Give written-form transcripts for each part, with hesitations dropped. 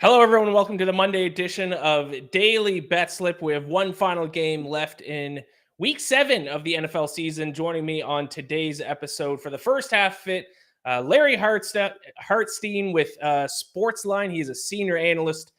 Hello, everyone. Welcome to the Monday edition of Daily Betslip. We have one final game left in Week 7 of the NFL season. Joining me on today's episode for the first half of it, Larry Hartstein with Sportsline. He's a senior analyst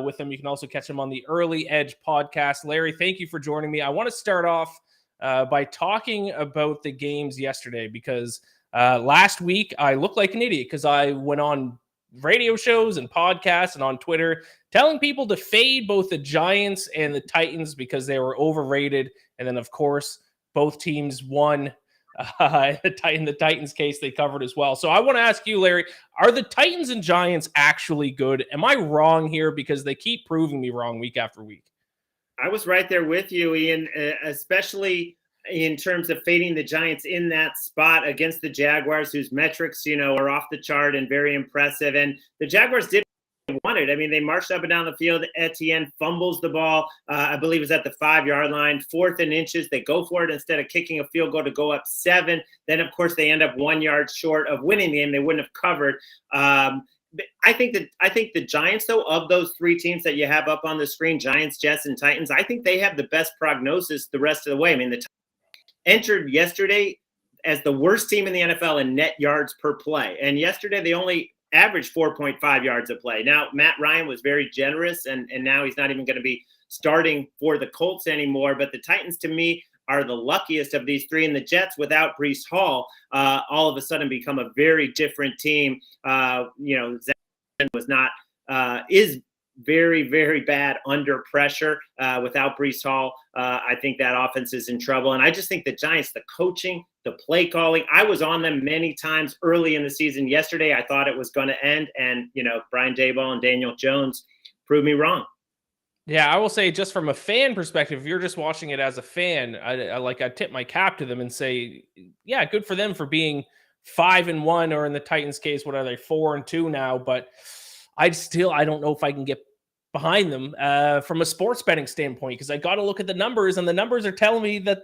with him. You can also catch him on the Early Edge podcast. Larry, thank you for joining me. I want to start off by talking about the games yesterday because last week I looked like an idiot because I went on radio shows and podcasts and on Twitter telling people to fade both the Giants and the Titans because they were overrated. And then, of course, both teams won. In the Titans case, they covered as well. So I want to ask you, Larry, are the Titans and Giants actually good? Am I wrong here? Because they keep proving me wrong week after week. I was right there with you, Ian, especially in terms of fading the Giants in that spot against the Jaguars, whose metrics, are off the chart and very impressive. And the Jaguars did what they wanted. I mean, they marched up and down the field. Etienne fumbles the ball. I believe it was at the 5-yard line, 4th and inches. They go for it instead of kicking a field goal to go up 7. Then, of course, they end up 1 yard short of winning the game. They wouldn't have covered. I think the Giants, though, of those 3 teams that you have up on the screen, Giants, Jets, and Titans, I think they have the best prognosis the rest of the way. I mean, the entered yesterday as the worst team in the NFL in net yards per play. And yesterday they only averaged 4.5 yards a play. Now, Matt Ryan was very generous, and now he's not even going to be starting for the Colts anymore. But the Titans, to me, are the luckiest of these 3. And the Jets, without Breece Hall, all of a sudden become a very different team. Zach was not is very, very bad under pressure without Breece Hall. I think that offense is in trouble. And I just think the Giants, the coaching, the play calling, I was on them many times early in the season. Yesterday, I thought it was going to end. And, Brian Daboll and Daniel Jones proved me wrong. Yeah, I will say just from a fan perspective, if you're just watching it as a fan, I tip my cap to them and say, yeah, good for them for being 5-1, or in the Titans case, what are they, 4-2 now? But I don't know if I can get behind them from a sports betting standpoint, because I got to look at the numbers, and the numbers are telling me that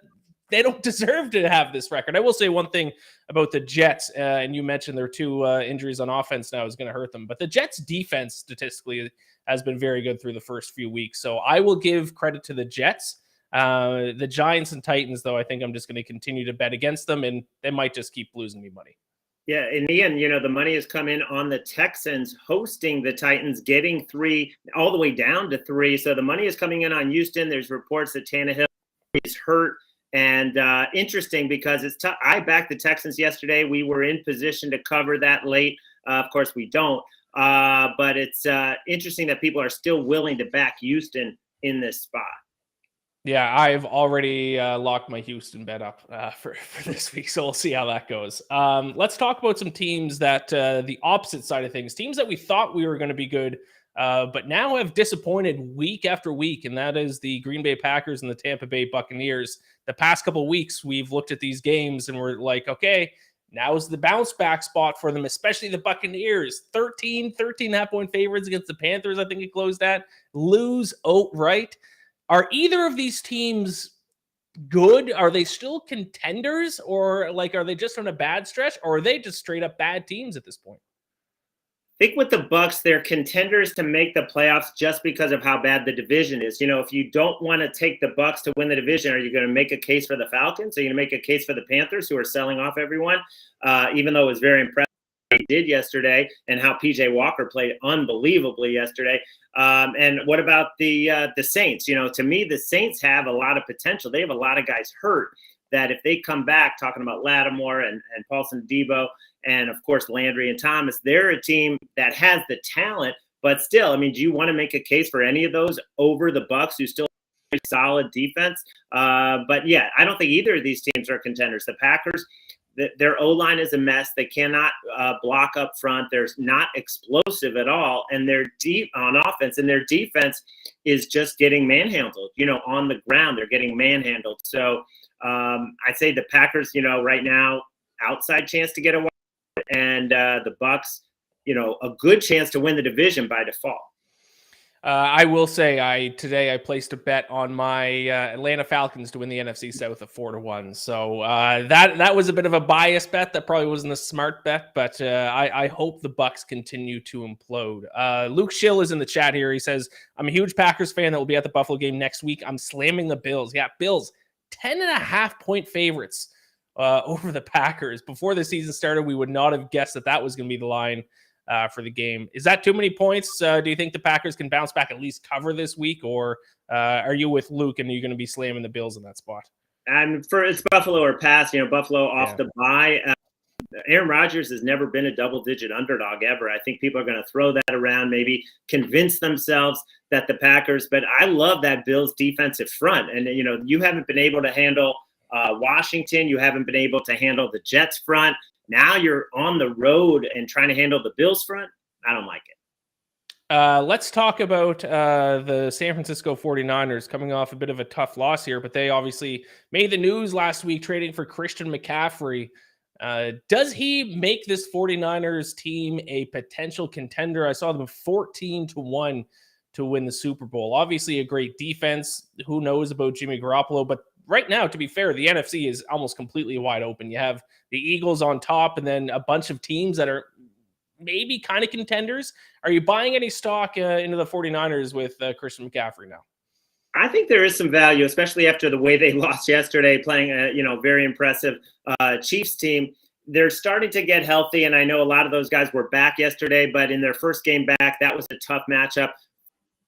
they don't deserve to have this record. I will say one thing about the Jets, and you mentioned their 2 injuries on offense now is going to hurt them, but the Jets defense statistically has been very good through the first few weeks. So I will give credit to the Jets. The Giants and Titans, though, I think I'm just going to continue to bet against them, and they might just keep losing me money. Yeah, and Ian, the money has come in on the Texans hosting the Titans, getting 3 all the way down to 3. So the money is coming in on Houston. There's reports that Tannehill is hurt. And interesting because I backed the Texans yesterday. We were in position to cover that late. Of course, we don't. But it's interesting that people are still willing to back Houston in this spot. Yeah, I've already locked my Houston bet up for this week, so we'll see how that goes. Let's talk about some teams that the opposite side of things, teams that we thought we were going to be good, but now have disappointed week after week, and that is the Green Bay Packers and the Tampa Bay Buccaneers. The past couple of weeks, we've looked at these games and we're like, okay, now is the bounce back spot for them, especially the Buccaneers. 13.5 point favorites against the Panthers, I think it closed at. Lose outright. Are either of these teams good? Are they still contenders, or are they just on a bad stretch, or are they just straight up bad teams at this point? I think with the Bucs, they're contenders to make the playoffs just because of how bad the division is. If you don't want to take the Bucs to win the division, are you going to make a case for the Falcons? Are you going to make a case for the Panthers, who are selling off everyone? Even though it was very impressive what he did yesterday, and how PJ Walker played unbelievably yesterday. And what about the Saints? To me, the Saints have a lot of potential. They have a lot of guys hurt that if they come back, talking about Lattimore and Paulson Debo, and of course Landry and Thomas, they're a team that has the talent. But still, do you want to make a case for any of those over the Bucs, who still have a solid defense? But yeah, I don't think either of these teams are contenders. The Packers, their O-line is a mess. They cannot block up front. They're not explosive at all. And they're deep on offense, and their defense is just getting manhandled, on the ground. They're getting manhandled. So I'd say the Packers, right now, outside chance to get a wild, and the Bucs, a good chance to win the division by default. I will say today I placed a bet on my Atlanta Falcons to win the NFC South at 4-1. So that was a bit of a biased bet. That probably wasn't a smart bet, but I hope the Bucks continue to implode. Luke Schill is in the chat here. He says, "I'm a huge Packers fan that will be at the Buffalo game next week. I'm slamming the Bills." Yeah, Bills 10.5-point favorites over the Packers. Before the season started, we would not have guessed that was going to be the line for the game. Is that too many points? Do you think the Packers can bounce back, at least cover this week, or are you with Luke and are you going to be slamming the Bills in that spot? And it's Buffalo or pass. Buffalo off the bye. Aaron Rodgers has never been a double-digit underdog ever. I think people are going to throw that around, maybe convince themselves that the Packers. But I love that Bills defensive front, and you haven't been able to handle Washington. You haven't been able to handle the Jets front. Now you're on the road and trying to handle the Bills front. I don't like it. Let's talk about the San Francisco 49ers coming off a bit of a tough loss here, but they obviously made the news last week trading for Christian McCaffrey. Does he make this 49ers team a potential contender? I saw them 14-1 to win the Super Bowl. Obviously a great defense. Who knows about Jimmy Garoppolo, but right now, to be fair, the NFC is almost completely wide open. You have the Eagles on top and then a bunch of teams that are maybe kind of contenders. Are you buying any stock into the 49ers with Christian McCaffrey now? I think there is some value, especially after the way they lost yesterday, playing a very impressive Chiefs team. They're starting to get healthy, and I know a lot of those guys were back yesterday, but in their first game back, that was a tough matchup.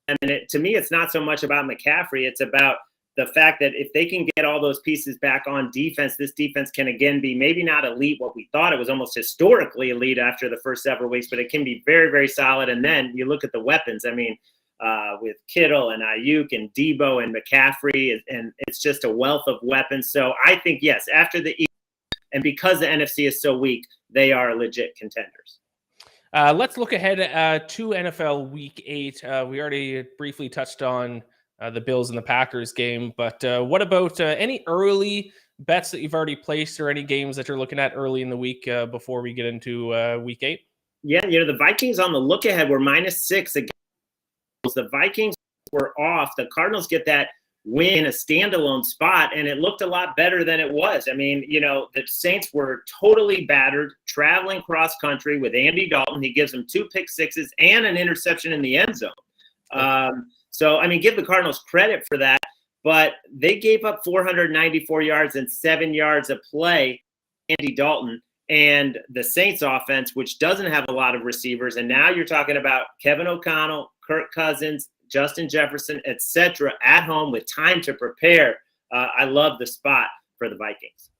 And to me, it's not so much about McCaffrey. It's about the fact that if they can get all those pieces back on defense, this defense can again be maybe not elite, what we thought it was almost historically elite after the first several weeks, but it can be very, very solid. And then you look at the weapons. With Kittle and Ayuk and Debo and McCaffrey, and it's just a wealth of weapons. So I think, yes, after the Eagles, and because the NFC is so weak, they are legit contenders. Let's look ahead to NFL Week 8. We already briefly touched on the Bills and the Packers game, but what about any early bets that you've already placed or any games that you're looking at early in the week before we get into Week 8? Yeah, the Vikings on the look ahead were -6 against the Vikings were off. The Cardinals get that win in a standalone spot, and it looked a lot better than it was. The Saints were totally battered, traveling cross country with Andy Dalton. He gives them 2 pick sixes and an interception in the end zone. So, give the Cardinals credit for that, but they gave up 494 yards and 7 yards a play, Andy Dalton, and the Saints offense, which doesn't have a lot of receivers. And now you're talking about Kevin O'Connell, Kirk Cousins, Justin Jefferson, etc. at home with time to prepare. I love the spot for the Vikings.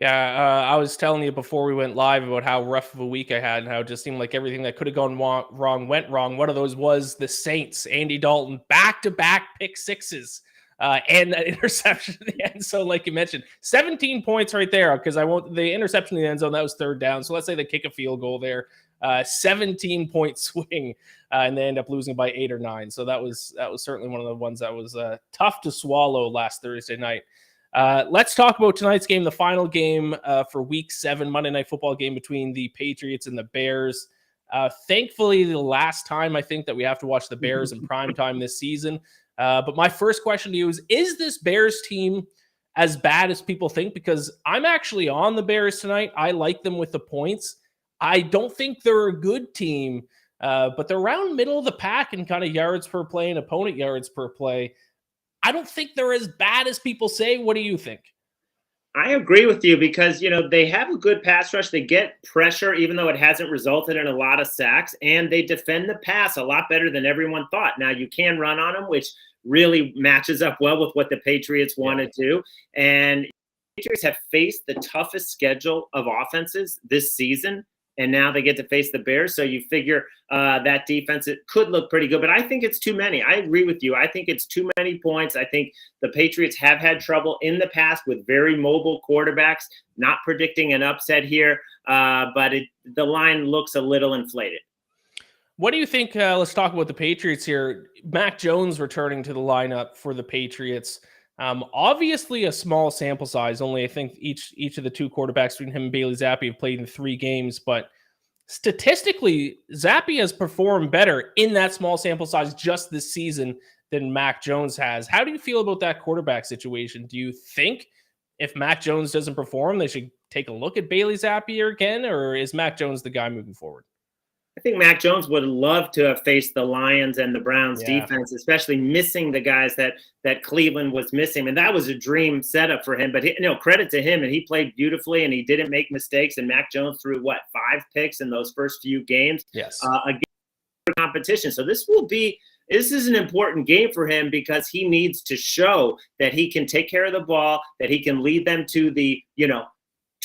Yeah, I was telling you before we went live about how rough of a week I had and how it just seemed like everything that could have gone wrong went wrong. One of those was the Saints. Andy Dalton, back-to-back pick sixes and that interception in the end zone, like you mentioned. 17 points right there because the interception in the end zone, that was third down. So let's say they kick a field goal there. 17-point swing, and they end up losing by 8 or 9. So that was certainly one of the ones that was tough to swallow last Thursday night. Let's talk about tonight's game, the final game for Week 7, Monday Night Football game between the Patriots and the Bears. Thankfully, the last time I think that we have to watch the Bears in primetime this season. But my first question to you is this Bears team as bad as people think? Because I'm actually on the Bears tonight. I like them with the points. I don't think they're a good team, but they're around middle of the pack in kind of yards per play and opponent yards per play. I don't think they're as bad as people say. What do you think? I agree with you because, they have a good pass rush. They get pressure, even though it hasn't resulted in a lot of sacks, and they defend the pass a lot better than everyone thought. Now, you can run on them, which really matches up well with what the Patriots want to do. And the Patriots have faced the toughest schedule of offenses this season, and now they get to face the Bears. So you figure that defense, it could look pretty good. But I think it's too many. I agree with you. I think it's too many points. I think the Patriots have had trouble in the past with very mobile quarterbacks. Not predicting an upset here, but the line looks a little inflated. What do you think? Let's talk about the Patriots here. Mac Jones returning to the lineup for the Patriots. Obviously a small sample size. Only I think each of the two quarterbacks between him and Bailey Zappi have played in 3 games. But statistically, Zappe has performed better in that small sample size just this season than Mac Jones has. How do you feel about that quarterback situation? Do you think if Mac Jones doesn't perform, they should take a look at Bailey Zappe again, or is Mac Jones the guy moving forward? I think Mac Jones would love to have faced the Lions and the Browns defense, especially missing the guys that Cleveland was missing. And that was a dream setup for him. But credit to him, and he played beautifully, and he didn't make mistakes. And Mac Jones threw 5 picks in those first few games against competition. So this is an important game for him because he needs to show that he can take care of the ball, that he can lead them to the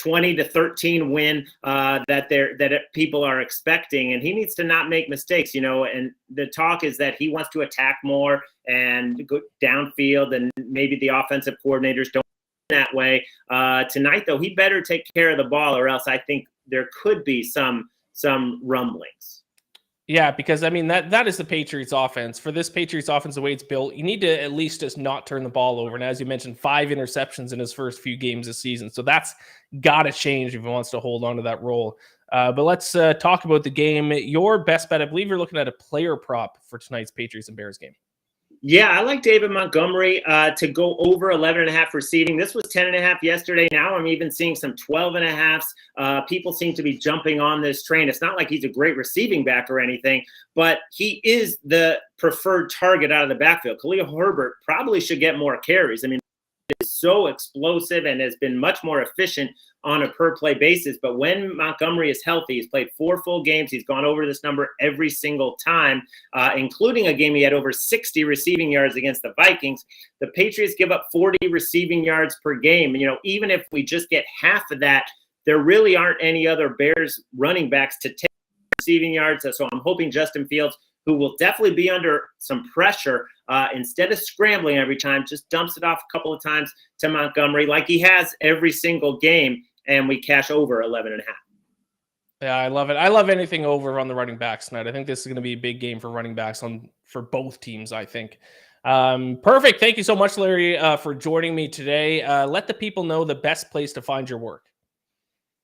20-13 win that people are expecting, and he needs to not make mistakes, and the talk is that he wants to attack more and go downfield, and maybe the offensive coordinators don't that way. Tonight, though, he better take care of the ball, or else I think there could be some rumblings. Yeah, because I mean that is the Patriots offense. For this Patriots offense, the way it's built, you need to at least just not turn the ball over. And as you mentioned, 5 interceptions in his first few games this season. So that's got to change if he wants to hold on to that role. But let's talk about the game. Your best bet, I believe you're looking at a player prop for tonight's Patriots and Bears game. Yeah, I like David Montgomery to go over 11.5 receiving. This was 10.5 yesterday. Now I'm even seeing some 12.5s. People seem to be jumping on this train. It's not like he's a great receiving back or anything, but he is the preferred target out of the backfield. Khalil Herbert probably should get more carries. I mean, is so explosive and has been much more efficient on a per play basis. But when Montgomery is healthy, he's played 4 full games. He's gone over this number every single time, including a game he had over 60 receiving yards against the Vikings. The Patriots give up 40 receiving yards per game. Even if we just get half of that, there really aren't any other Bears running backs to take receiving yards. So I'm hoping Justin Fields, who will definitely be under some pressure, instead of scrambling every time, just dumps it off a couple of times to Montgomery like he has every single game, and we cash over 11.5. Yeah, I love it. I love anything over on the running backs tonight. I think this is going to be a big game for running backs for both teams, I think. Perfect. Thank you so much, Larry, for joining me today. Let the people know the best place to find your work.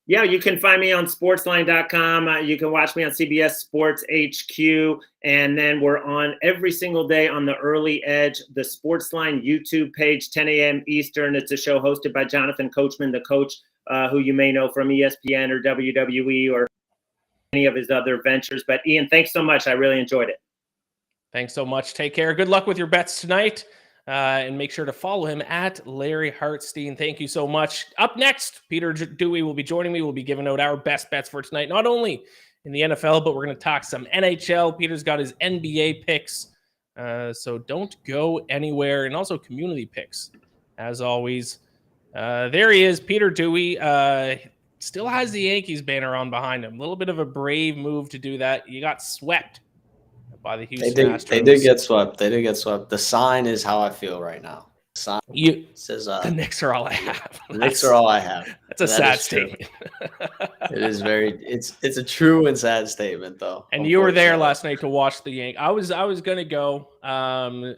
Yeah, you can find me on sportsline.com. You can watch me on CBS Sports HQ. And then we're on every single day on the Early Edge, the Sportsline YouTube page, 10 a.m. Eastern. It's a show hosted by Jonathan Coachman, the coach who you may know from ESPN or WWE or any of his other ventures. But Iain, thanks so much. I really enjoyed it. Thanks so much. Take care. Good luck with your bets tonight. And make sure to follow him at Larry Hartstein. Thank you so much. Up next, Peter Dewey will be joining me. We'll be giving out our best bets for tonight, not only in the NFL, but we're going to talk some NHL. Peter's got his NBA picks, so don't go anywhere. And also community picks, as always. There he is, Peter Dewey. Still has the Yankees banner on behind him. A little bit of a brave move to do that. You got swept by the Houston Astros. They did get swept. The sign is how I feel right now. The sign says the Knicks are all I have. The Knicks are all I have. That's a sad statement. It is it's a true and sad statement, though. And you were there last night to watch the Yankees. I was gonna go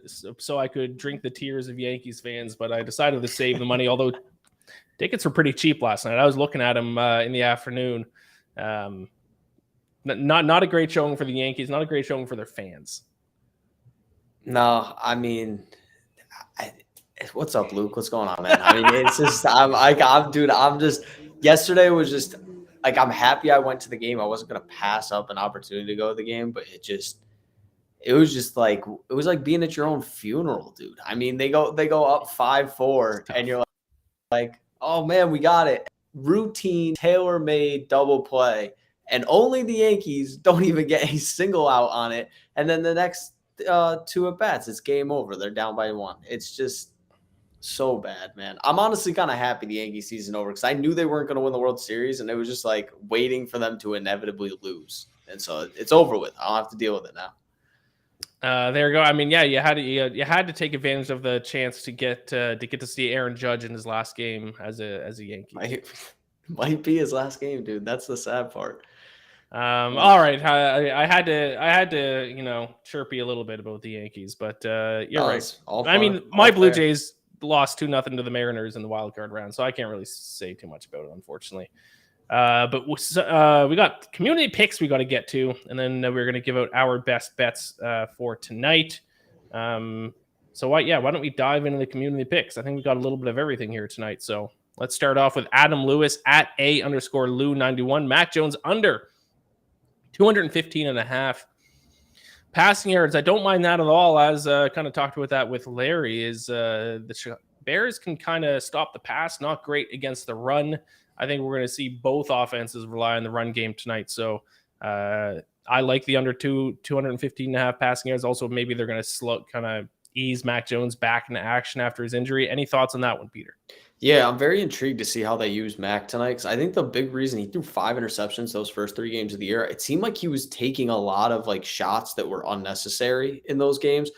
so I could drink the tears of Yankees fans, but I decided to save the money. Although tickets were pretty cheap last night. I was looking at them in the afternoon. Not a great showing for the Yankees. Not a great showing for their fans. No, I mean, what's up, Luke? What's going on, man? I mean, it's just I'm just. Yesterday was just like I'm happy I went to the game. I wasn't gonna pass up an opportunity to go to the game, but it was like being at your own funeral, dude. I mean, they go up 5-4, and you're like, oh man, we got it. Routine, tailor-made double play. And only the Yankees don't even get a single out on it. And then the next 2 at-bats, it's game over. They're down by 1. It's just so bad, man. I'm honestly kind of happy the Yankee season over because I knew they weren't going to win the World Series, and it was just like waiting for them to inevitably lose. And so it's over with. I don't have to deal with it now. There you go. I mean, yeah, you had to take advantage of the chance to get to see Aaron Judge in his last game as a Yankee. Might be his last game, dude. That's the sad part. All right. I had to, chirp you a little bit about the Yankees, but you're right. I mean, my Blue Jays lost 2-0 to the Mariners in the wild card round, so I can't really say too much about it, unfortunately. But we got community picks we got to get to, and then we're going to give out our best bets for tonight. So why don't we dive into the community picks? I think we got a little bit of everything here tonight. So let's start off with Adam Lewis at @A_Lou91. Mac Jones under 215.5 passing yards. I don't mind that at all. As kind of talked about that with Larry, is the Bears can kind of stop the pass, not great against the run. I think we're going to see both offenses rely on the run game tonight. So I like the under 215.5 passing yards. Also, maybe they're going to kind of ease Mac Jones back into action after his injury. Any thoughts on that one, Peter? Yeah, I'm very intrigued to see how they use Mac tonight, because I think the big reason he threw 5 interceptions those first 3 games of the year, it seemed like he was taking a lot of like shots that were unnecessary in those games.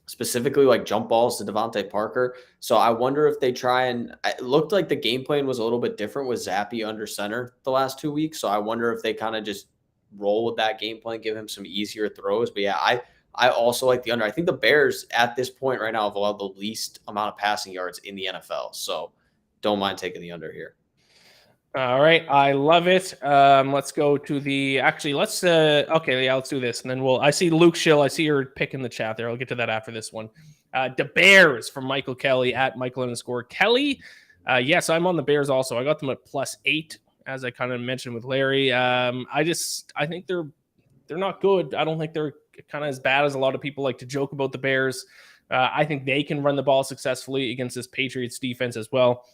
Specifically like jump balls to Devontae Parker. So I wonder if they try and it looked like the game plan was a little bit different with Zappy under center the last 2 weeks. So I wonder if they kind of just roll with that game plan, give him some easier throws. But yeah, I also like the under. I think the Bears at this point right now have allowed the least amount of passing yards in the NFL. So don't mind taking the under here. All right. I love it. Let's go to let's do this. And then I see Luke Schill. I see your pick in the chat there. I'll get to that after this one. The Bears from Michael Kelly at Michael_Kelly. Yes, I'm on the Bears also. I got them at +8, as I kind of mentioned with Larry. I think they're not good. I don't think they're kind of as bad as a lot of people like to joke about the Bears. I think they can run the ball successfully against this Patriots defense as well.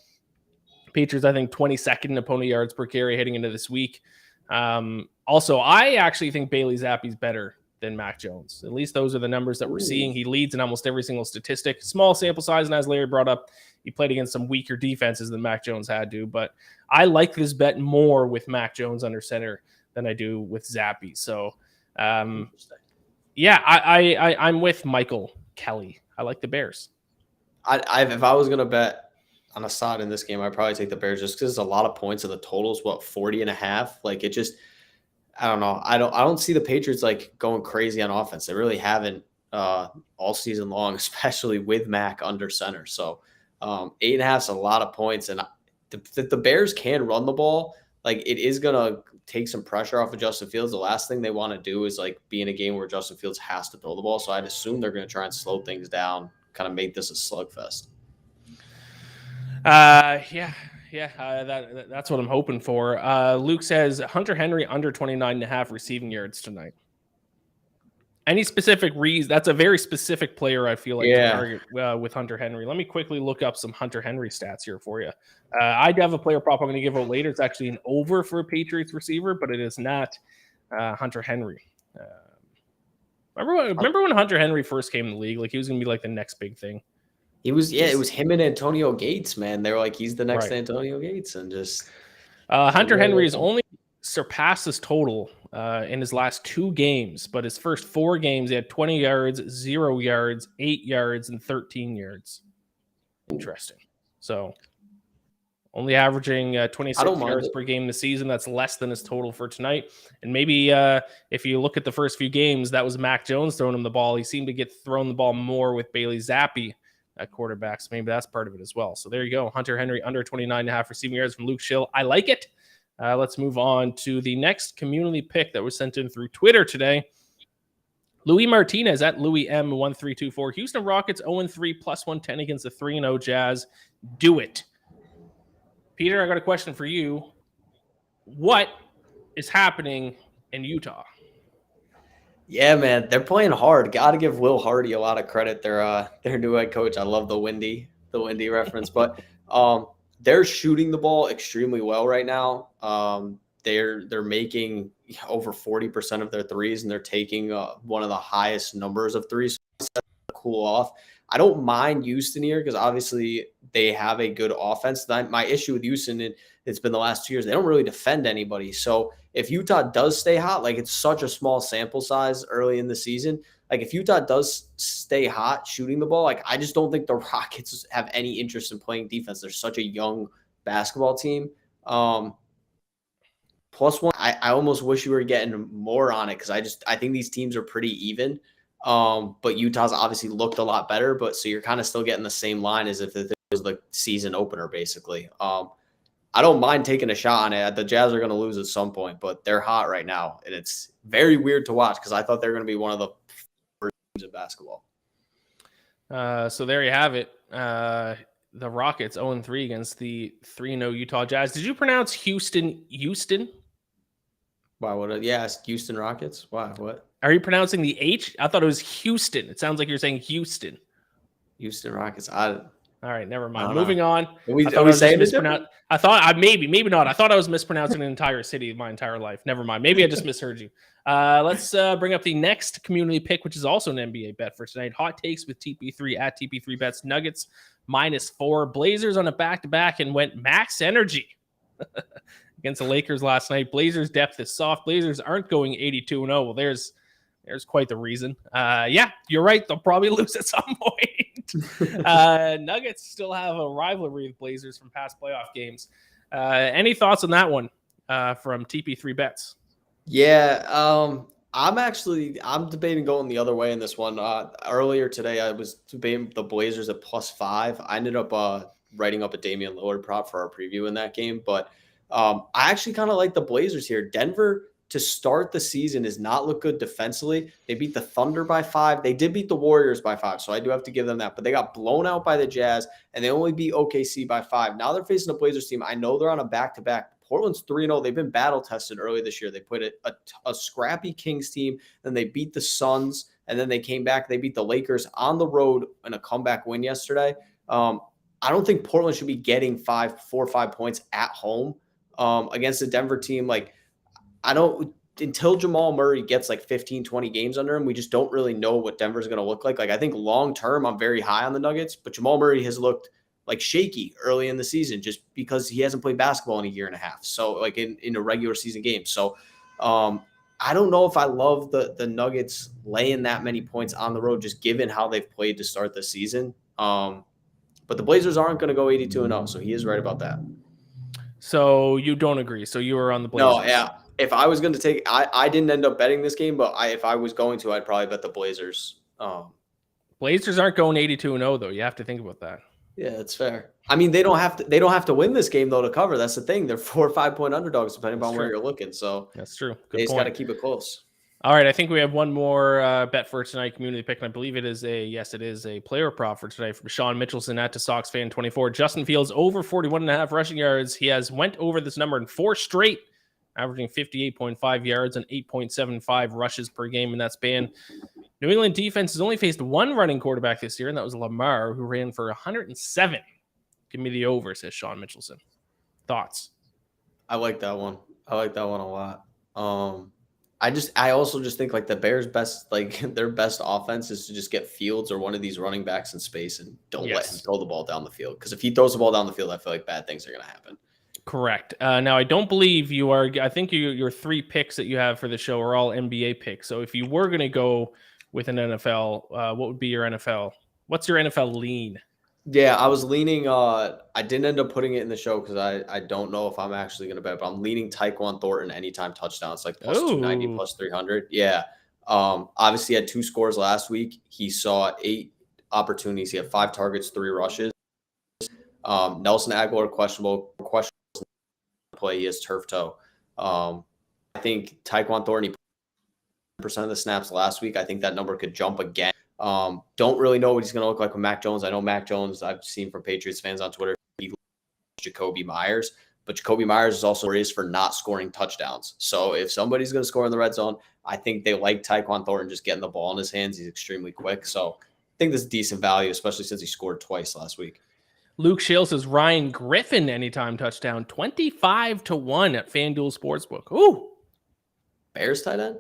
Patriots, I think, 22nd in opponent yards per carry heading into this week. Also, I actually think Bailey Zappe's better than Mac Jones. At least those are the numbers that we're seeing. He leads in almost every single statistic. Small sample size, and as Larry brought up, he played against some weaker defenses than Mac Jones had to. But I like this bet more with Mac Jones under center than I do with Zappe. So, I'm with Michael Kelly. I like the Bears. If I was going to bet on a side in this game, I'd probably take the Bears just because there's a lot of points and the total's 40.5. Like it just, I don't know. I don't see the Patriots like going crazy on offense. They really haven't all season long, especially with Mac under center. So 8.5 is a lot of points, and the Bears can run the ball. Like it is gonna take some pressure off of Justin Fields. The last thing they want to do is like be in a game where Justin Fields has to throw the ball. So I'd assume they're going to try and slow things down, kind of make this a slugfest. That's what I'm hoping for. Luke says Hunter Henry under 29.5 receiving yards tonight. Any specific reason? That's a very specific player, I feel like, to target with Hunter Henry. Let me quickly look up some Hunter Henry stats here for you. I do have a player prop I'm going to give out later. It's actually an over for a Patriots receiver, but it is not Hunter Henry. Remember when Hunter Henry first came in the league? Like he was going to be like the next big thing. It was him and Antonio Gates, man. They were like, he's the next Antonio Gates, and just Hunter Henry has only surpassed his total in his last 2 games, but his first 4 games he had 20 yards, 0 yards, 8 yards, and 13 yards. Interesting. So only averaging 26 yards per game this season. That's less than his total for tonight. And maybe if you look at the first few games, that was Mac Jones throwing him the ball. He seemed to get thrown the ball more with Bailey Zappi at quarterback. So maybe that's part of it as well. So there you go. Hunter Henry under 29.5 receiving yards from Luke Schill. I like it. Let's move on to the next community pick that was sent in through Twitter today. Louis Martinez at Louis M1324. Houston Rockets 0-3 +110 against the 3-0 Jazz. Do it. Peter, I got a question for you. What is happening in Utah? Yeah, man, they're playing hard. Got to give Will Hardy a lot of credit. Their new head coach. I love the windy reference, but they're shooting the ball extremely well right now. They're making over 40% of their threes, and they're taking one of the highest numbers of threes. So cool off. I don't mind Houston here because obviously they have a good offense. My issue with Houston, it's been the last 2 years, they don't really defend anybody. So if Utah does stay hot, like it's such a small sample size early in the season, like if Utah does stay hot shooting the ball, like I just don't think the Rockets have any interest in playing defense. They're such a young basketball team. +1, I almost wish you were getting more on it because I think these teams are pretty even. But Utah's obviously looked a lot better, but so you're kind of still getting the same line as if it was the season opener, basically. I don't mind taking a shot on it. The Jazz are going to lose at some point, but they're hot right now. And it's very weird to watch because I thought they were going to be one of the first teams in basketball. So there you have it. The Rockets 0-3 against the 3-0 Utah Jazz. Did you pronounce Houston? Why would it? Yeah, it's Houston Rockets. Why? What? Are you pronouncing the H? I thought it was Houston. It sounds like you're saying Houston. Houston Rockets. All right, never mind. Moving on. Are we saying it? I thought maybe not. I thought I was mispronouncing an entire city my entire life. Never mind. Maybe I just misheard you. Let's bring up the next community pick, which is also an NBA bet for tonight. Hot takes with TP3 at TP3 bets. Nuggets -4. Blazers on a back-to-back and went max energy against the Lakers last night. Blazers depth is soft. Blazers aren't going 82-0. Well, there's quite the reason. Yeah, you're right. They'll probably lose at some point. Nuggets still have a rivalry with Blazers from past playoff games. Any thoughts on that one from TP3 bets? Yeah, I'm debating going the other way in this one. Earlier today, I was debating the Blazers at +5. I ended up writing up a Damian Lillard prop for our preview in that game, but I actually kind of like the Blazers here. Denver to start the season has not looked good defensively. They beat the Thunder by 5. They did beat the Warriors by 5, so I do have to give them that. But they got blown out by the Jazz, and they only beat OKC by 5. Now they're facing a Blazers team. I know they're on a back-to-back. Portland's 3-0. They've been battle-tested early this year. They played a scrappy Kings team, then they beat the Suns, and then they came back. They beat the Lakers on the road in a comeback win yesterday. I don't think Portland should be getting 4 or 5 points at home against the Denver team. Until Jamal Murray gets 15, 20 games under him, we just don't really know what Denver's going to look like. I think long-term, I'm very high on the Nuggets, but Jamal Murray has looked shaky early in the season just because he hasn't played basketball in a year and a half. So in a regular season game. So I don't know if I love the Nuggets laying that many points on the road, just given how they've played to start the season. But the Blazers aren't going to go 82-0. So he is right about that. So you don't agree. So you were on the Blazers. No, yeah. If I was going to take, I didn't end up betting this game, but if I was going to, I'd probably bet the Blazers. Blazers aren't going 82-0 though. You have to think about that. Yeah, that's fair. I mean, they don't have to win this game though to cover. That's the thing. They're 4 or 5 point underdogs depending on where you're looking. So that's true. They just got to keep it close. All right, I think we have one more bet for tonight, community pick, and I believe it is a player prop for tonight from Sean Mitchelson at @SoxFan24. Justin Fields over 41.5 rushing yards. He has went over this number in 4 straight, averaging 58.5 yards and 8.75 rushes per game in that span. New England defense has only faced one running quarterback this year, and that was Lamar, who ran for 107. Give me the over, says Sean Mitchelson. Thoughts? I like that one. I like that one a lot. I also just think the Bears' best, their best offense is to just get Fields or one of these running backs in space and don't let him throw the ball down the field. Because if he throws the ball down the field, I feel like bad things are going to happen. Correct. Now, I don't believe you are. I think your 3 picks that you have for the show are all NBA picks. So if you were going to go with an NFL, what would be your NFL? What's your NFL lean? Yeah, I was leaning. I didn't end up putting it in the show because I don't know if I'm actually going to bet, but I'm leaning Tyquan Thornton anytime touchdown. It's plus 290, plus 300. Yeah. Obviously, he had 2 scores last week. He saw 8 opportunities. He had 5 targets, 3 rushes. Nelson Aguilar questionable play. He has turf toe. I think Tyquan Thornton, he percent of the snaps last week. I think that number could jump again. Don't really know what he's going to look like with Mac Jones. I know Mac Jones, I've seen from Patriots fans on Twitter, he loves Jacoby Myers, but Jacoby Myers is also raised for not scoring touchdowns. So if somebody's going to score in the red zone, I think they like Tyquan Thornton just getting the ball in his hands. He's extremely quick. So I think this is decent value, especially since he scored twice last week. Luke Shale says Ryan Griffin anytime touchdown, 25-1 at FanDuel Sportsbook. Ooh. Bears tight end,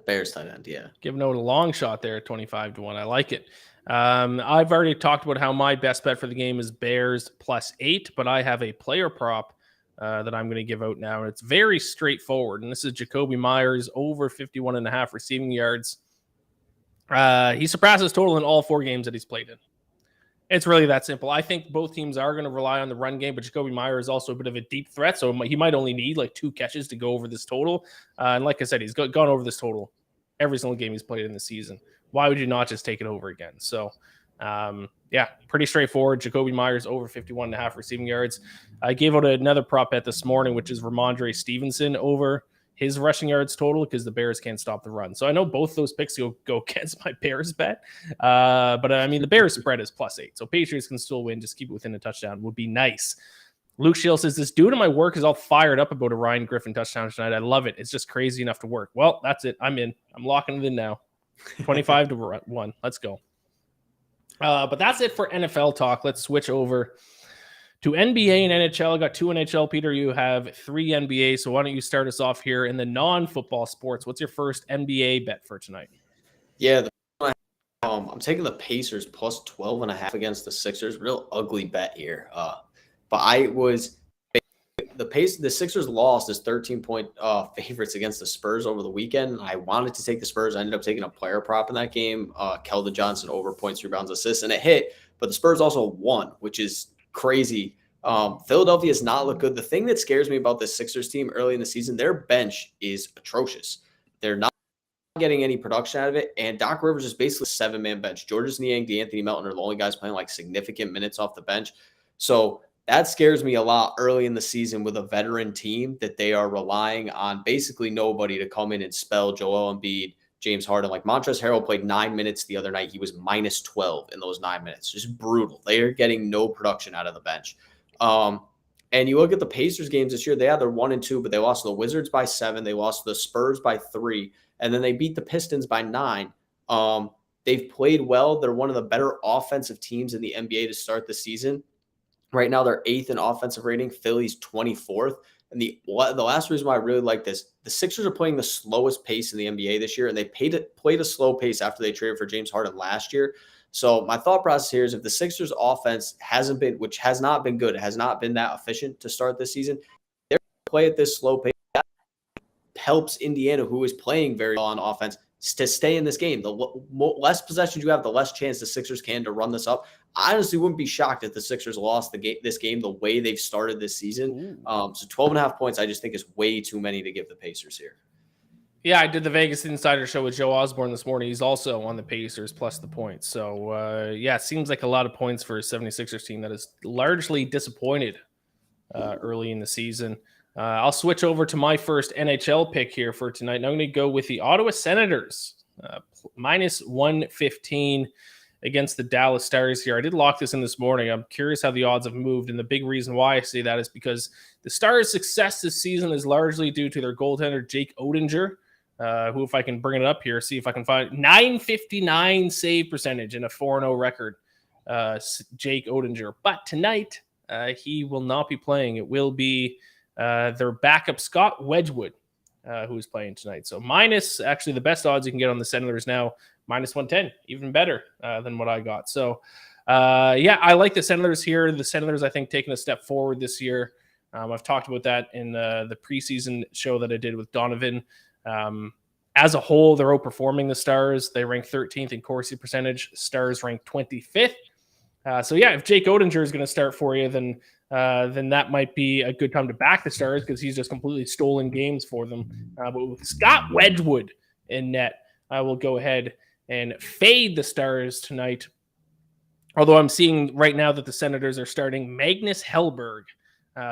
yeah. Giving out a long shot there at 25-1. I like it. I've already talked about how my best bet for the game is Bears +8, but I have a player prop that I'm going to give out now. And it's very straightforward. And this is Jacoby Myers over 51.5 receiving yards. He surpasses total in all 4 games that he's played in. It's really that simple. I think both teams are going to rely on the run game, but Jacoby Myers is also a bit of a deep threat, so he might only need 2 catches to go over this total. And like I said, he's gone over this total every single game he's played in the season. Why would you not just take it over again? So Yeah, pretty straightforward. Jacoby Myers over 51.5 receiving yards. I gave out another prop bet this morning, which is Ramondre Stevenson over his rushing yards total because the Bears can't stop the run. So I know both those picks go against my Bears bet. But I mean, the Bears spread is +8. So Patriots can still win. Just keep it within a touchdown would be nice. Luke Shield says, this dude in my work is all fired up about a Ryan Griffin touchdown tonight. I love it. It's just crazy enough to work. Well, that's it. I'm in. I'm locking it in now. 25-1. Let's go. But that's it for NFL talk. Let's switch over to NBA and NHL. I got 2 NHL. Peter, you have 3 NBA. So why don't you start us off here in the non-football sports? What's your first NBA bet for tonight? Yeah, I'm taking the Pacers plus 12.5 against the Sixers. Real ugly bet here. But the Sixers lost as 13-point favorites against the Spurs over the weekend. I wanted to take the Spurs. I ended up taking a player prop in that game, Keldon Johnson over points, rebounds, assists, and it hit. But the Spurs also won, which is crazy. Philadelphia has not looked good. The thing that scares me about this Sixers team early in the season, their bench is atrocious. They're not getting any production out of it. And Doc Rivers is basically a 7-man bench. Georges Niang, DeAnthony Melton are the only guys playing like significant minutes off the bench. So that scares me a lot early in the season with a veteran team that they are relying on basically nobody to come in and spell Joel Embiid, James Harden. Like Montrezl Harrell played 9 minutes the other night. He was -12 in those 9 minutes. Just brutal. They are getting no production out of the bench. And you look at the Pacers games this year, they had their 1 and 2, but they lost to the Wizards by 7. They lost to the Spurs by 3, and then they beat the Pistons by 9. They've played well. They're one of the better offensive teams in the NBA to start the season. Right now, they're 8th in offensive rating. Philly's 24th. And the last reason why I really like this, the Sixers are playing the slowest pace in the NBA this year, and they played a slow pace after they traded for James Harden last year. So my thought process here is if the Sixers offense which has not been good, has not been that efficient to start this season, they're going to play at this slow pace. That helps Indiana, who is playing very well on offense, to stay in this game. The less possessions you have, the less chance the Sixers can to run this up. I honestly wouldn't be shocked if the Sixers lost this game the way they've started this season. So 12.5 points, I just think is way too many to give the Pacers here. Yeah, I did the Vegas Insider show with Joe Osborne this morning. He's also on the Pacers plus the points. So, yeah, it seems like a lot of points for a 76ers team that is largely disappointed early in the season. I'll switch over to my first NHL pick here for tonight. And I'm going to go with the Ottawa Senators, -115 against the Dallas Stars here. I did lock this in this morning. I'm curious how the odds have moved. And the big reason why I say that is because the Stars' success this season is largely due to their goaltender, Jake Oettinger, who, if I can bring it up here, see if I can find .959 save percentage and a 4-0 record, Jake Oettinger. But tonight, he will not be playing. It will be their backup, Scott Wedgwood, who is playing tonight. So actually the best odds you can get on the Senators now, -110, even better than what I got. So, yeah, I like the Senators here. The Senators, I think, taking a step forward this year. I've talked about that in the preseason show that I did with Donovan. As a whole, they're outperforming the Stars. They rank 13th in Corsi percentage. Stars rank 25th. So, yeah, if Jake Oettinger is going to start for you, then that might be a good time to back the Stars because he's just completely stolen games for them. But with Scott Wedgwood in net, I will go ahead and fade the Stars tonight. Although I'm seeing right now that the Senators are starting Magnus Hellberg.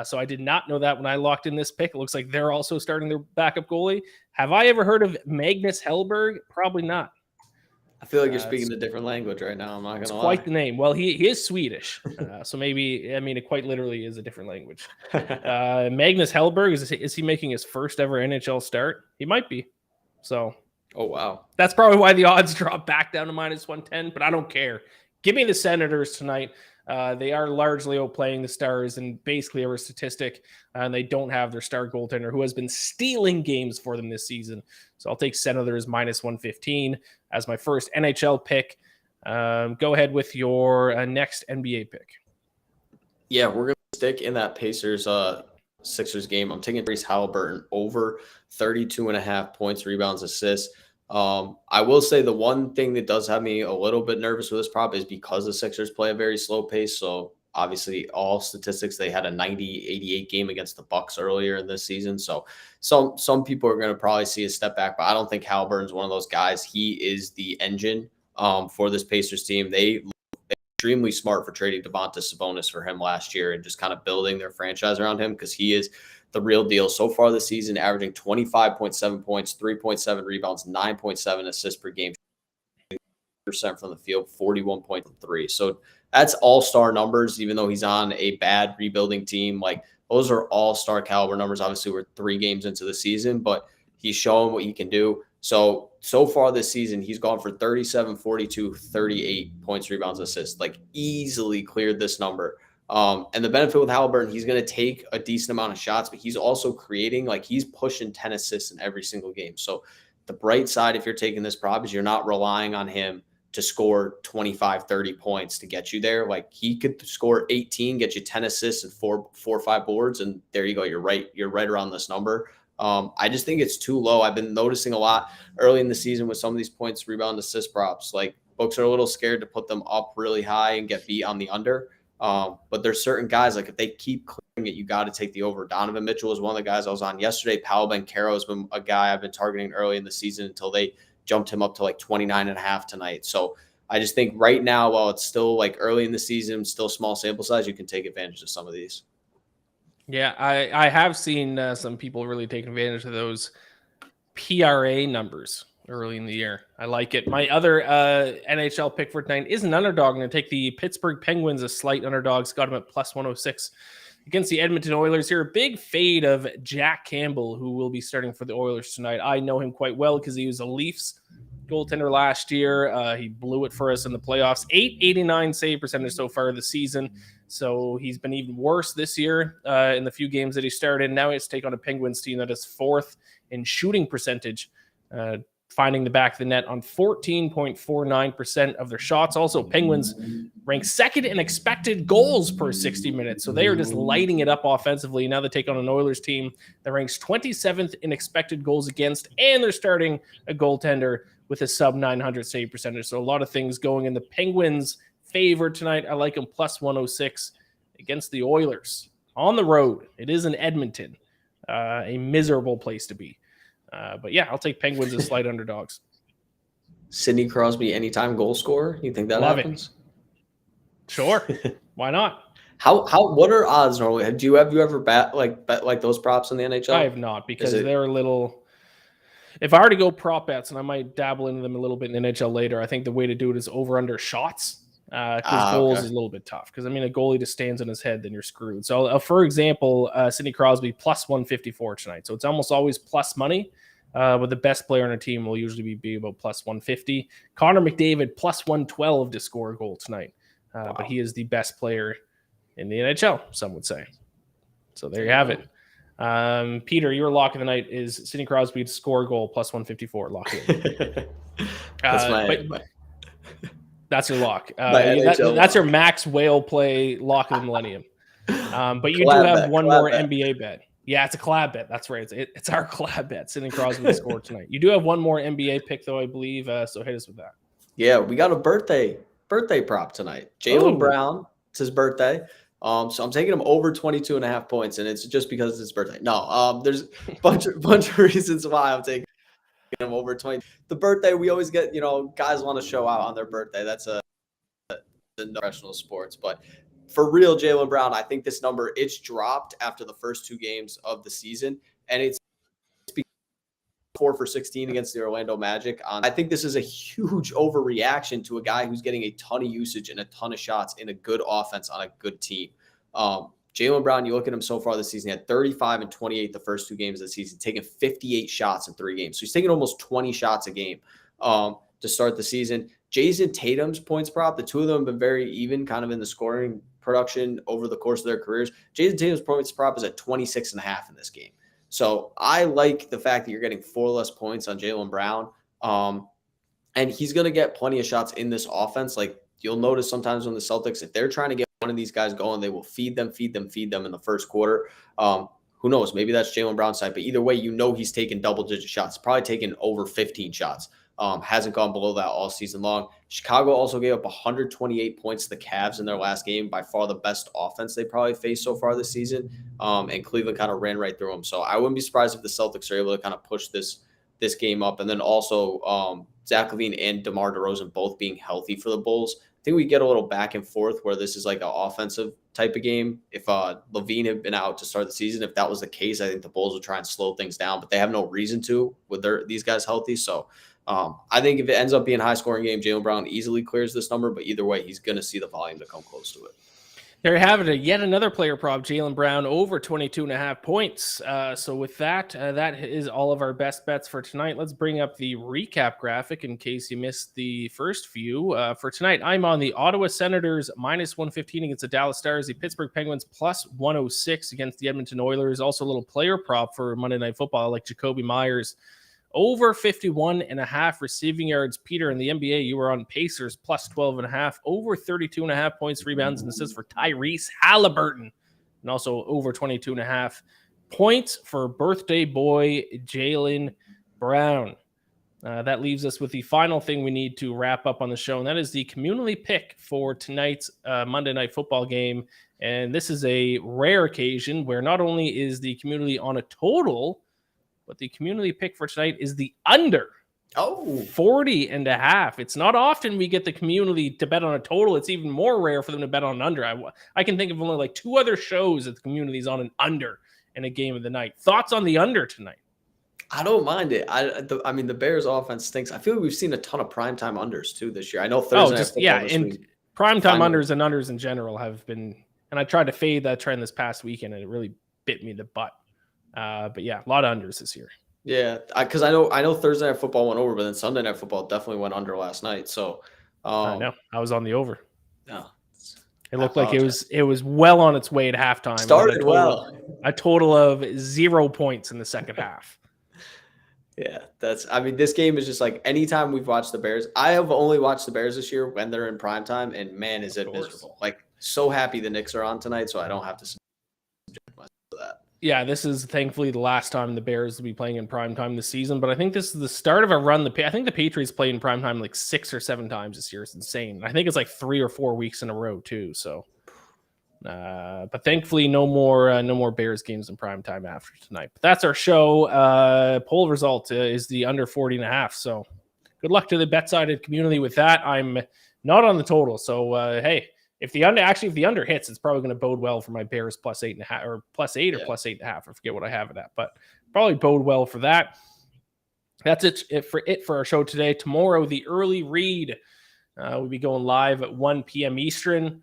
So I did not know that when I locked in this pick. It looks like they're also starting their backup goalie. Have I ever heard of Magnus Hellberg? Probably not. I feel like you're speaking a different language right now. I'm not going to lie. Quite the name. Well, he is Swedish. So maybe, I mean, it quite literally is a different language. Magnus Hellberg, is he making his first ever NHL start? He might be. So. Oh, wow. That's probably why the odds drop back down to -110, but I don't care. Give me the Senators tonight. They are largely outplaying the Stars and basically a statistic, and they don't have their star goaltender who has been stealing games for them this season. So I'll take Senators -115 as my first NHL pick. Go ahead with your next NBA pick. Yeah, we're going to stick in that Pacers Sixers game. I'm taking Therese Halliburton over 32.5 points, rebounds, assists. I will say the one thing that does have me a little bit nervous with this prop is because the Sixers play a very slow pace. So obviously all statistics, they had a 90-88 game against the Bucks earlier in this season. So some people are going to probably see a step back, but I don't think Halliburton's one of those guys. He is the engine for this Pacers team. They look extremely smart for trading Domantas Sabonis for him last year and just kind of building their franchise around him because he is the real deal. So far this season, averaging 25.7 points, 3.7 rebounds, 9.7 assists per game, percent from the field, 41.3. So that's all-star numbers, even though he's on a bad rebuilding team. Like, those are all-star caliber numbers. Obviously, we're 3 games into the season, but he's showing what he can do. So far this season, he's gone for 37, 42, 38 points, rebounds, assists, like easily cleared this number. And the benefit with Halliburton, he's going to take a decent amount of shots, but he's also creating, like he's pushing 10 assists in every single game. So the bright side, if you're taking this prop, is you're not relying on him to score 25, 30 points to get you there. Like, he could score 18, get you 10 assists and four or 5 boards. And there you go. You're right around this number. I just think it's too low. I've been noticing a lot early in the season with some of these points, rebound, assist props. Like, books are a little scared to put them up really high and get beat on the under. But there's certain guys, like if they keep clearing it, you got to take the over. Donovan Mitchell is one of the guys I was on yesterday. Paolo Banchero has been a guy I've been targeting early in the season until they jumped him up to like 29.5 tonight. So I just think right now, while it's still like early in the season, still small sample size, you can take advantage of some of these. Yeah, I have seen some people really taking advantage of those PRA numbers early in the year. I like it. My other NHL pick for tonight is an underdog. I'm going to take the Pittsburgh Penguins as slight underdogs. Got them at plus 106 against the Edmonton Oilers here. A big fade of Jack Campbell, who will be starting for the Oilers tonight. I know him quite well because he was a Leafs goaltender last year. He blew it for us in the playoffs. .889 save percentage so far this season. So he's been even worse this year in the few games that he started. Now he has to take on a Penguins team that is 4th in shooting percentage, finding the back of the net on 14.49% of their shots. Also, Penguins rank 2nd in expected goals per 60 minutes. So they are just lighting it up offensively. Now they take on an Oilers team that ranks 27th in expected goals against, and they're starting a goaltender with a sub 900 save percentage. So a lot of things going in the Penguins' favor tonight. I like them plus 106 against the Oilers on the road. It is in Edmonton, a miserable place to be. But yeah, I'll take Penguins as slight underdogs. Sidney Crosby, anytime goal scorer. You think that Love happens? It. Sure. Why not? What are odds normally? Have you ever bet like those props in the NHL? I have not, because they're a little. If I were to go prop bets, and I might dabble into them a little bit in NHL later, I think the way to do it is over under shots. Because goals is a little bit tough. Because, I mean, a goalie just stands on his head, then you're screwed. So, for example, Sidney Crosby plus 154 tonight. So it's almost always plus money. But the best player on a team will usually be about plus 150. Connor McDavid plus 112 to score a goal tonight. Wow. But he is the best player in the NHL, some would say. So there you have it. Peter, your lock of the night is Sidney Crosby to score a goal plus 154. Lock it in. That's your lock. That's your max whale play lock of the millennium. But you do have one more NBA bet. Yeah, it's a collab bet. That's right. It's our collab bet. Sidney Crosby to score tonight. You do have one more NBA pick, though, I believe. So hit us with that. Yeah, we got a birthday prop tonight. Jaylen Brown. It's his birthday. So I'm taking him over 22.5 points, and it's just because it's his birthday. No, there's a bunch of reasons why I'm taking him over 20. The birthday, we always get, guys want to show out on their birthday. That's a professional sports. But for real, Jaylen Brown, I think this number, it's dropped after the first 2 games of the season, and it's 4 for 16 against the Orlando Magic. I think this is a huge overreaction to a guy who's getting a ton of usage and a ton of shots in a good offense on a good team. Jaylen Brown, you look at him so far this season, he had 35 and 28 the first 2 games of the season, taking 58 shots in 3 games. So he's taking almost 20 shots a game to start the season. Jason Tatum's points prop, the 2 of them have been very even kind of in the scoring production over the course of their careers. Jason Tatum's points prop is at 26.5 in this game. So I like the fact that you're getting 4 less points on Jaylen Brown. And he's going to get plenty of shots in this offense. Like, you'll notice sometimes when the Celtics, if they're trying to get one of these guys going, they will feed them in the first quarter. Who knows? Maybe that's Jaylen Brown's side. But either way, he's taking double-digit shots, probably taking over 15 shots. Hasn't gone below that all season long. Chicago also gave up 128 points to the Cavs in their last game, by far the best offense they probably faced so far this season. And Cleveland kind of ran right through them. So I wouldn't be surprised if the Celtics are able to kind of push this game up. And then also Zach LaVine and DeMar DeRozan both being healthy for the Bulls, I think we get a little back and forth where this is like an offensive type of game. If LaVine had been out to start the season, if that was the case, I think the Bulls would try and slow things down, but they have no reason to with these guys healthy. So I think if it ends up being a high-scoring game, Jaylen Brown easily clears this number, but either way, he's going to see the volume to come close to it. There you have it. Yet another player prop, Jaylen Brown, over 22.5 points. So with that, that is all of our best bets for tonight. Let's bring up the recap graphic in case you missed the first few. For tonight, I'm on the Ottawa Senators -115 against the Dallas Stars, the Pittsburgh Penguins +106 against the Edmonton Oilers. Also a little player prop for Monday Night Football, like Jacoby Myers. Over 51.5 receiving yards. Peter, in the NBA, you were on Pacers +12.5. Over 32.5 points, rebounds, and assists for Tyrese Halliburton. And also over 22.5 points for birthday boy Jaylen Brown. That leaves us with the final thing we need to wrap up on the show, and that is the community pick for tonight's Monday Night Football game. And this is a rare occasion where not only is the community on a total, but the community pick for tonight is the under. 40.5. It's not often we get the community to bet on a total. It's even more rare for them to bet on an under. I can think of only like 2 other shows that the community is on an under in a game of the night. Thoughts on the under tonight? I don't mind it. I mean, the Bears offense stinks. I feel like we've seen a ton of primetime unders too this year. I know Thursday night football this week. Primetime unders and unders in general have been, and I tried to fade that trend this past weekend, and it really bit me in the butt. But yeah, a lot of unders this year. Yeah, because I know Thursday night football went over, but then Sunday night football definitely went under last night. So I know I was on the over. No, it looked like it was well on its way at halftime. Started a total of 0 points in the second half. Yeah, this game is just like anytime we've watched the Bears. I have only watched the Bears this year when they're in prime time, and man, is it miserable. Like, so happy the Knicks are on tonight, so I don't have to subject myself to that. Yeah, this is thankfully the last time the Bears will be playing in primetime this season, but I think this is the start of a run. I think the Patriots played in primetime like 6 or 7 times this year. It's insane. I think it's like 3 or 4 weeks in a row too. So, but thankfully no more Bears games in primetime after tonight. But that's our show. Poll result is the under 40.5. So good luck to the BetSided community with that. I'm not on the total. So, hey, if the under hits, it's probably going to bode well for my Bears +8.5 or +8 or +8.5. I forget what I have it at, but probably bode well for that. That's it for our show today. Tomorrow, the early read will be going live at 1 p.m. Eastern.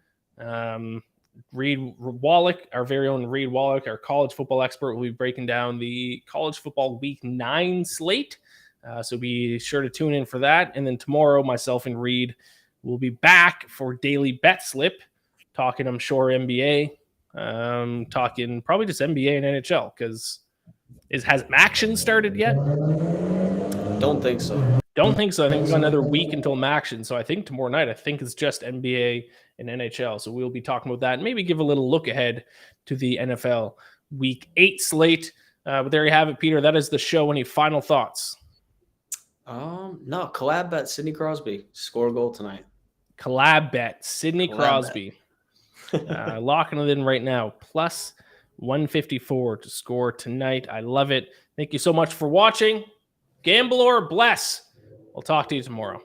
Reed Wallach, our very own Reed Wallach, our college football expert, will be breaking down the college football week 9 slate. So be sure to tune in for that. And then tomorrow, myself and Reed will be back for daily Betslip, talking, I'm sure, NBA, talking probably just NBA and NHL, because has Maction started yet? Don't think so. I think we've got another week until Maction. So I think tomorrow night, it's just NBA and NHL. So we'll be talking about that and maybe give a little look ahead to the NFL Week 8 slate. But there you have it, Peter. That is the show. Any final thoughts? No, collab bet Sidney Crosby. Score a goal tonight. Collab bet Sidney Crosby. Locking it in right now. +154 to score tonight. I love it. Thank you so much for watching. Gamble or bless. We'll talk to you tomorrow.